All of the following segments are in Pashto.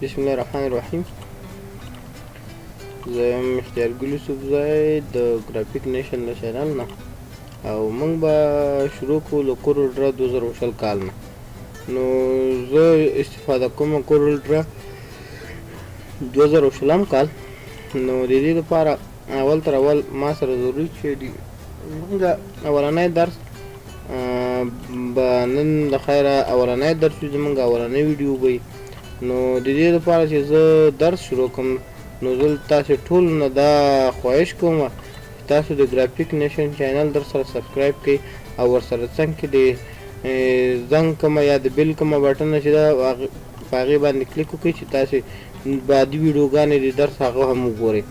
بسم الله الرحمن الرحیم. زه یم اختیار ګل یوسفزی د ګرافیک نیشن له چینل نه، او موږ به شروع کړو له کورلډرا 2020 کال نه. نو زه استفاده کوم کورلډرا 2020 کال. نو د دې لپاره اول تر اول ما سره ضروري چې موږ اولنی درس به نن د خیره اولنی درس وي، زموږ اولنی ویډیو به وي. نو د دې لپاره چې زه درس شروع کوم، نو زه تاسې ټول نه دا خواهش کوم چې تاسو د ګرافیک نیشن چینل در سره سبسکرایب کړئ او ورسره څنګ کې د زنګ کومه یا د بیل کومه بټنه چې ده په هغې باندې کلیک وکړئ چې تاسې بعدي ویډیوګانې د درس هغه هم وګورئ.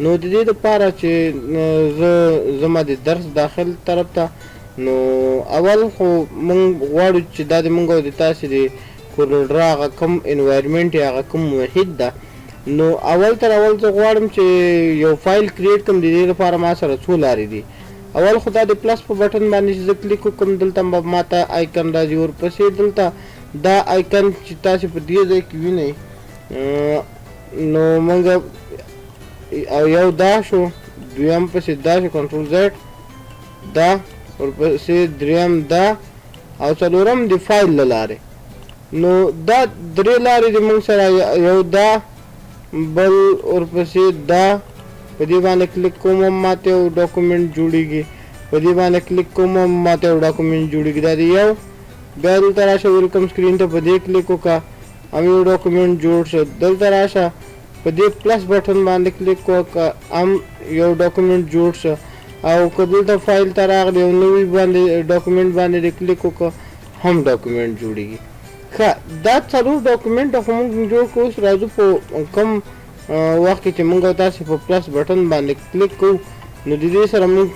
نو د دې لپاره چې زما د درس داخل طرف ته، نو اول خو موږ غواړو چې دا د موږ او د تاسې د کورلډرا هغه کوم انوایرمنټ یا هغه کوم محیط ده. نو اول تر اول زه غواړم چې یو فایل کریټ کړم. د دې لپاره ما سره څو لارې دي. اول خو دا د پلس په بټن باندې چې زه کلیک وکړم، دلته به ما ته آیکن راځي، ورپسې دلته دا آیکن چې تاسې په دې ځای کې وینئ، نو موږ یو دا شو، دویم پسې دا شو کنټرول زیډ دا، ورپسې دریم دا، او څلورم د فایل له لارې. نو دا درې لارې د موږ سره، یو دا، بل ورپسې دا. په دې باندې کلیک کوم ماته یو ډاکومنټ جوړیږي، په دې باندې کلیک کوم ماته یو ډاکومنټ جوړیږي. دا دی یو. بیا دلته راشه ویلکم سکرین ته، په دې کلیک وکړه، هم یو ډاکومنټ جوړ شو. دلته راشه په دې پلس بټن باندې کلیک وکړه، هم یو ډاکومنټ جوړ شو. او که دلته فایل ته راغلی یو نوي باندې ډاکومنټ باندې کلیک وکړه، هم ډاکومنټ جوړیږي. ښه، دا څلور ډاکومنټ خو موږ جوړ کړو. اوس راځو په کوم وخت کې چې موږ او تاسې په پلس بټن باندې کلیک کوو، نو د دې سره موږ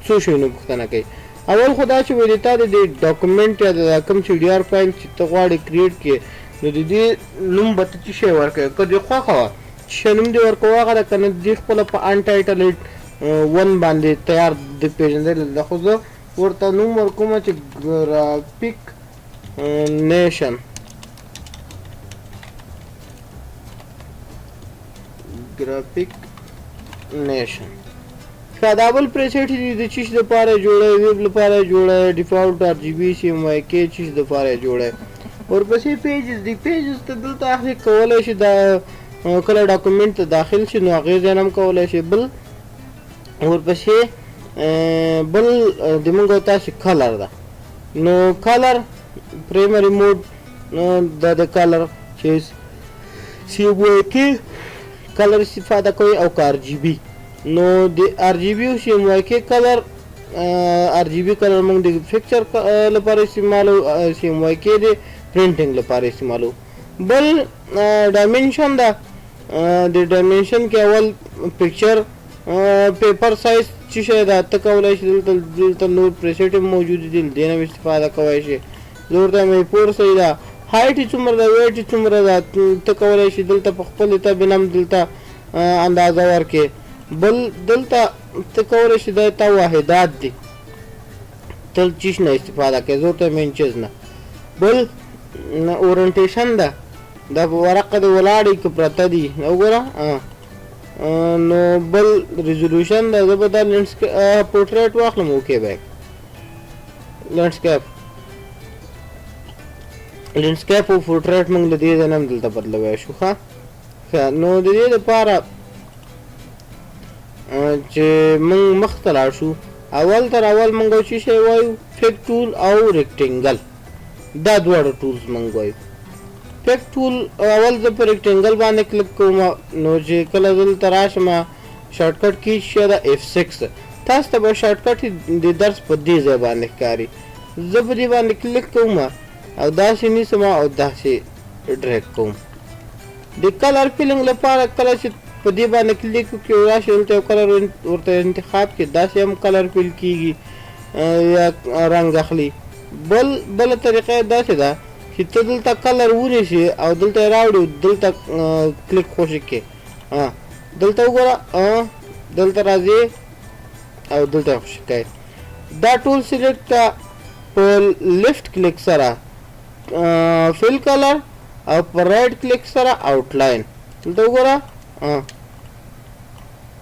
څو شیونو پوښتنه کوي. اول خو دا چې وایي تا د دې ډاکومنټ یا د کوم چې ډي آر فایل چې ته غواړې کریټ کړې، نو د دې نوم به ته څه شی ورکوې. که دې خوښه وه چې شی نوم دې ورکوه هغه ده، که نه دې خپله په انټایټلډ 1 باندې تیار د پېژندلی ده. خو زه ورته نوم ورکوم چې ګرافیک نیشن. ګرافیک نیشن. ښه، دا بل پریسیټ دي د چیش دپاره جوړی، ویب لپاره جوړی، ډیفالټ آر جی بي سی ایم وائی کې چیش دپاره جوړی. ورپسې پیجز دي. پیجز ته دلته هغې کولی شي دا کله ډاکومنټ ته داخل شي، نو هغې ځای نه هم کولی شي. بل ورپسې بل د موږ او تاسې کلر ده. نو کلر پرایمري موډ دا د کلر چې سی ایم وائی کې کلر استفاده کوي، او که آر جی بي. نو د آر جی بي او سی ایم وائی کې کلر، آر جی بي کلر موږ د پکچر لپاره استعمالو، سی ایم وائی کې د پرنټینګ لپاره استعمالو. بل ډایمنشن ده. د ډایمنشن کې اول پکچر پیپر سایز چې شی ده، ته کولی شي دلته نور پریسیټ هم موجود دي، دې نه هم استفاده کولی شي. زه ورته وایم پور صحیح ده. هایټ یې څومره ده، ویټ یې څومره ده، ته کولی شي دلته په خپل طبع نه هم دلته اندازه ورکړې. بل دلته ته کولی شي دا تا واحدات دي، ته چیش نه استفاده کوې، زه ورته وایم انچز نه. بل اورنټیشن ده. دا په ورقه د ولاړې که پرته دي، وګوره. نو بل ریزولوشن ده. زه به دا پورټریټ واخلم. اوکې بیک لینډسکیپ او پورټریټ موږ له دې ځای نه هم دلته بدلوی شو. ښه، نو د دې لپاره چې موږ مخ ته لاړ شو، اول تر اول موږ او څه شی وایو، فیک ټول او ریکټینګل. دا دواړه ټولز موږ وایو. فیک ټول اول زه په ریکټینګل باندې کلیک کوم، نو چې کله دلته راشم شارټکټ کی شی ده F6. تاسو ته به شارټکټ د درس په دې ځای باندې ښکاري. زه په دې باندې کلیک کوم او داسې نیسم او داسې ډریګ کوم. د کلر فیلینګ لپاره کله چې په دې باندې کلیک وکړي او راشي دلته یو کلر ورته انتخاب کړي، داسې هم کلر فیل کېږي یا رنګ اخلي. بله طریقه یې داسې ده چې ته دلته کلر ونیسي او دلته یې راوړي، دلته کلیک خوشي کړې، دلته وګوره، دلته راځي او دلته یې خوشي کوې. دا ټول سلیکټ کړه په لیفټ کلیک سره، فیل کلر او په رائټ کلیک سره آوټلاین دلته وګوره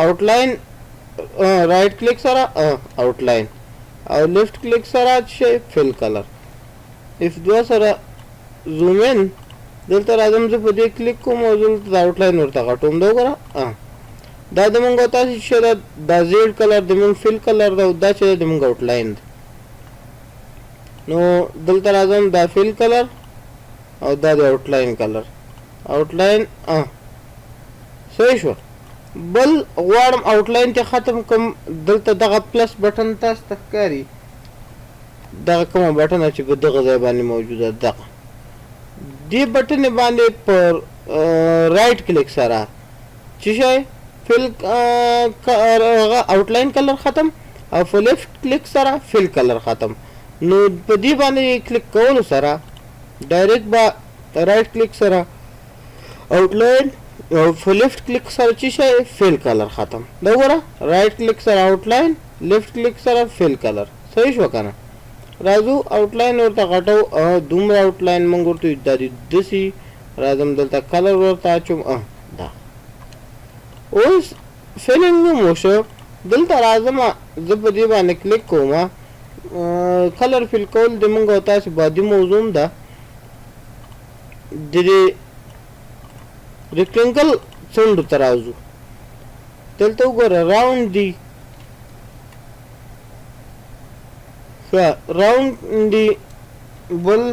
آوټلاین رائټ کلیک سره آوټلاین او لیفت کلیک سره چې فل کلر اف دوه سره زوم ان دلته راځم زه په دې کلیک کوم او دلته آوټلاین ورته غټوم دا وګوره دا د مونږ تاسو چې دا زیډ کلر د مونږ فل کلر دا دا چې د مونږ آوټلاین نو دلته راځم دا فل کلر او دا د آوټلاین کلر آوټلاین صحیح شو بل غواړم آوټلاین ته ختم کوم دلته دغه پلس بټن تاسو ته ښکاري دغه کومه بټن چې په دغه ځای باندې موجوده دغه دې بټن باندې پر رائټ کلیک سره چې شي فل آوټلاین کلر ختم او په لیفت کلیک سره فل کلر ختم نو په دې باندې کلیک کولو سره ډایرکټ با رائټ کلیک سره آوټلاین او په لیفت کلیک سره چې شي فل کلر ختم دا وګوره رائټ کلیک سره آوټلاین لیفت کلیک سره فل کلر صحیح شو کنه راځو آوټلاین ورته غټو دومره آوټلاین مونږ ورته د دسی راځم دلته کلر ورته اچوم دا اوس فلینګ مو شو دلته راځم زه په دې باندې کلیک کوم کلر فل کول د مونږ تاسو باندې موضوع ده د ریکټنګل څنډو ته راځو دلته وګوره راوند دی راوند دی بل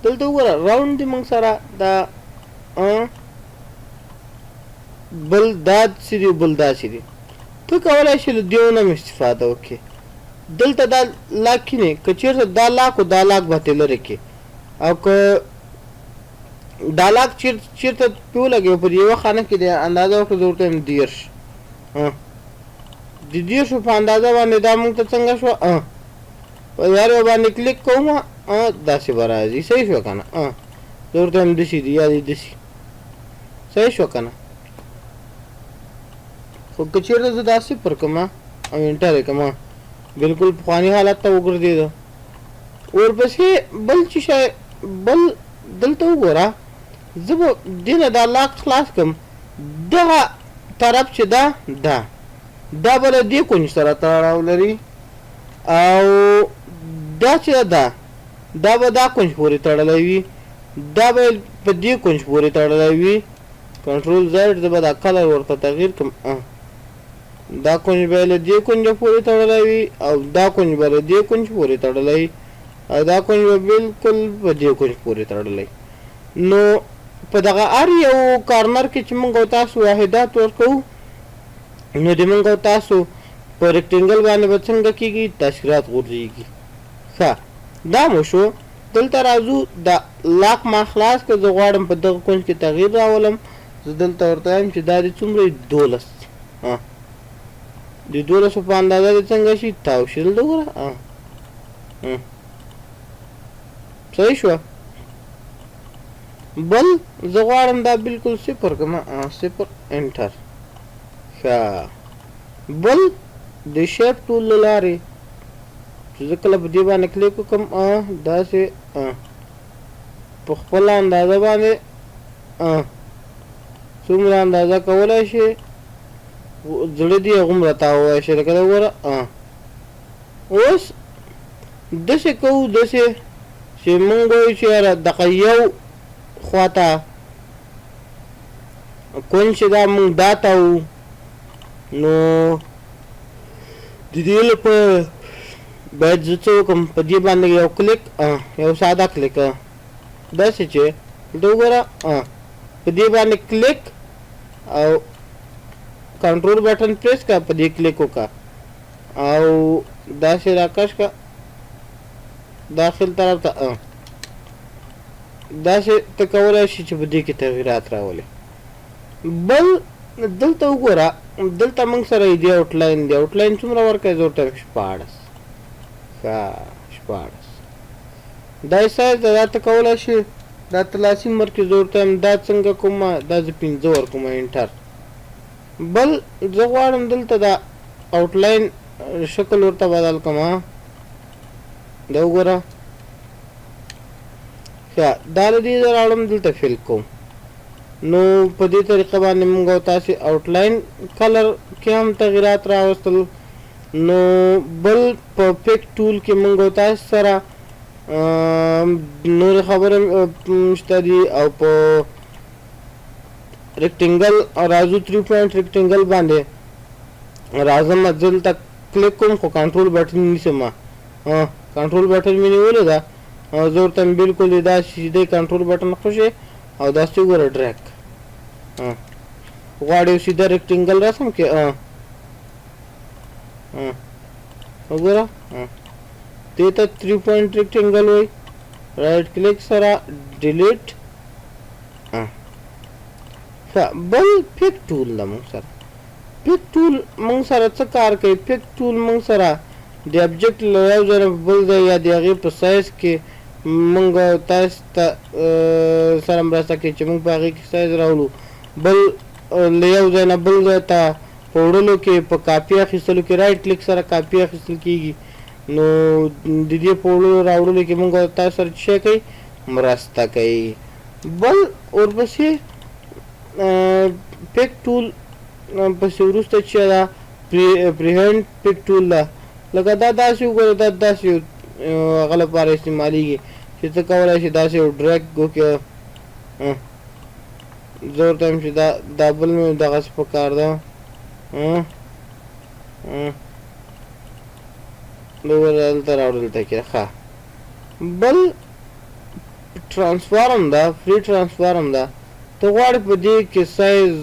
دلته وګوره راوند دی موږ سره دا بل دا سری بل دا سری ته کولای شې له دیونه استفاده وکړې دلته دا لاک نه کچیرته دا لاک او دا لاک به لري کې او که دا لاک چیرته پیو لګي په یو خانه کې د اندازه وکړو ضرورت هم دیرش د دیرش په اندازه باندې دا موږ ته څنګه شو په یار باندې کلیک کوم داسې برازي صحیح شو کنه ضرورت هم دشي دی یا دشي صحیح شو کنه خو کچیرته زه داسې پر کوم او انټر کوم بالکل پخوانی حالت ته وګرځیدو ورپسې بل چې شی بل دلته وګوره زه به دینه دا لاک خلاص کړم دغه طرف چې دا به له دې کونج سره تړاو لري او دا چې دا به دا کونج پورې تړلی وي دا به په دې کونج پورې تړلی وي کنټرول زیډ زه به دا کلر ورته تغییر کړم دا کونج به له دې کونجه پورې تړلی وي او دا کونج به له دې کونج پورې تړلی او دا کونج به بالکل په دې کونج پورې تړلی نو په دغه هر یو کارنر کې چې موږ تاسو واحدات ورکوو نو د موږ تاسو په ریکټنګل باندې به څنګه کېږي تشکیلات غورځېږي ښه دا مو شو دلته راځو دا لاک ما خلاص که زه غواړم په دغه کونج کې تغییر راولم زه دلته ورته وایم چې دا د څومره 12 د 12 په اندازه د څنګه شي تاو شي دلته وګوره صحیح شو بل زه غواړم دا بالکل صفر کړم صفر انټر ښه بل د شیپ ټول له لارې چې زه کله په دې باندې کلیک وکړم داسې په خپله اندازه باندې څومره اندازه کولی شي زړه دې هغومره تاووی شي لکه دا وګوره اوس داسې کوو داسې چې مونږ وایو چې یاره دغه یو خواته کونج چې دا مونږ دا تاوو نو د دې لپاره باید زه څه وکړم په دې باندې یو کلیک یو ساده کلیک داسې چې دا وګوره په دې باندې کلیک او کنټرول بټن پریس کا په دې کلیک وکړه او داسې راکش کا داخل طرف ته داسې ته کولی شي چې په دې کې تغییرات راولي بل دلته وګوره دلته موږ سره دی آوټلاین دی آوټلاین څومره ورکوي زه ورته 14 دا سایز دا ته کولی شي دا تلاسي مرکز زه ورته یم دا څنګه کوم دا زه 15 ورکوم انټر بل زه غواړم دلته دا آوټلاین شکل ورته بدل کړم دا وګوره دا له دې راوړم دلته فل کوم نو په دې طریقه باندې موږ او تاسې آوټلاین کلر کې هم تغیرات راوستل نو بل په پیک ټول کې موږ او تاسې سره نور خبره شته دي او په ریکټینګل راځو 3 پوینټ ریکټینګل باندې راځم دلته کلیک کوم خو کنټرول بټن نیسم کنټرول بټن مې نیولې ده زه ورته بالکل دا سیده کنټرول بټن خوښې او داسې وګوره ډریک غواړې سیده ریکټینګل رسم کې وګوره دې ته 3 پوینټ ریکټینګل وایي رائټ کلیک سره ډیلیټ بل پیک ټول ده موږ سره پیک ټول موږ سره څه کار کوي پیک ټول موږ سره د ابجیکټ له یو ځای نه بل ځای یا د هغې په سایز کې موږ تاسو ته سره مرسته کوي چې موږ په هغې کې سایز راولو بل له یو ځای نه بل ځای ته په وړلو کې په کاپي اخیستلو کې رایټ کلیک سره کاپي اخیستل کېږي نو د دې په وړلو راوړلو کې موږ تاسو سره څه شی کوي مرسته کوي بل ورپسې پیک ټول پسې وروسته چې ده پریهنډ پیک ټول ده لکه دا داسې وګوره دا داسې هغه لپاره استعمالیږي چې ته کولی شي داسې یو ډریک وکړې زه ورته وایم چې دا بل مې دغسې په کار ده دلته راوړه دلته کې ښه بل ټرانسفارم ده فری ټرانسفارم ده ته غواړې په دې کې سایز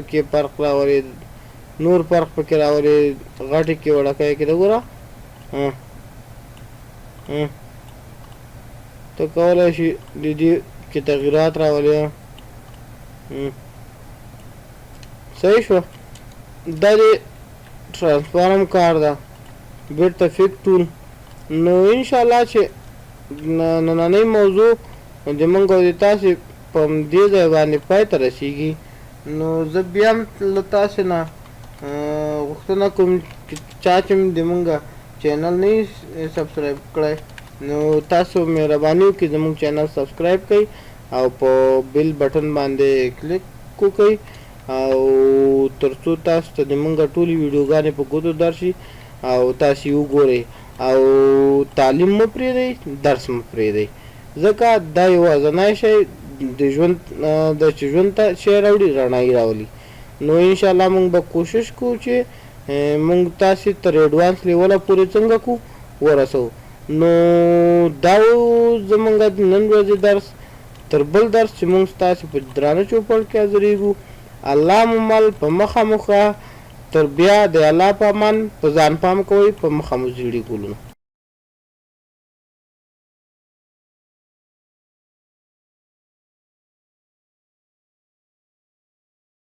کې فرق راولې نور فرق پکې راولې غټې کې وړکۍ کې ده ګوره ته کولی شي د دې کې تغییرات راولې صحیح شوه دا د ټرانسفارم کار ده بیرته فیک ټول نو انشاءالله چې نننۍ موضوع د موږ او د تاسې په دې ځای باندې پای ته رسیږي نو زه بیا هم له تاسې نه غوښتنه کوم چې چا چې د موږ چینل نه سبسکرایب کړی نو تاسو مهرباني وکړئ زموږ چینل سبسکرایب کړئ او په بیل بټن باندې کلیک وکړئ او تر څو تاسو ته د موږ ټولې ویډیوګانې په ګوتو درشي او تاسې وګورئ او تعلیم مه پرېږدئ درس مه پرېږدئ ځکه دا یوازینی شی د ژوند چې ژوند ته شی راوړي رڼایي راولي نو انشاءالله موږ به کوشش کوو چې موږ تاسې تر ایډوانس لیوله پورې څنګه کو ورسوو نو دا زموږ د نن ورځې درس تر بل درس چې موږ ستاسې په درانه چوپړ کې حاضرېږو الله مو مل په مخه مخه تر بیا د الله په امان په ځان پام کوئ په مخه مو زیړي ګلونه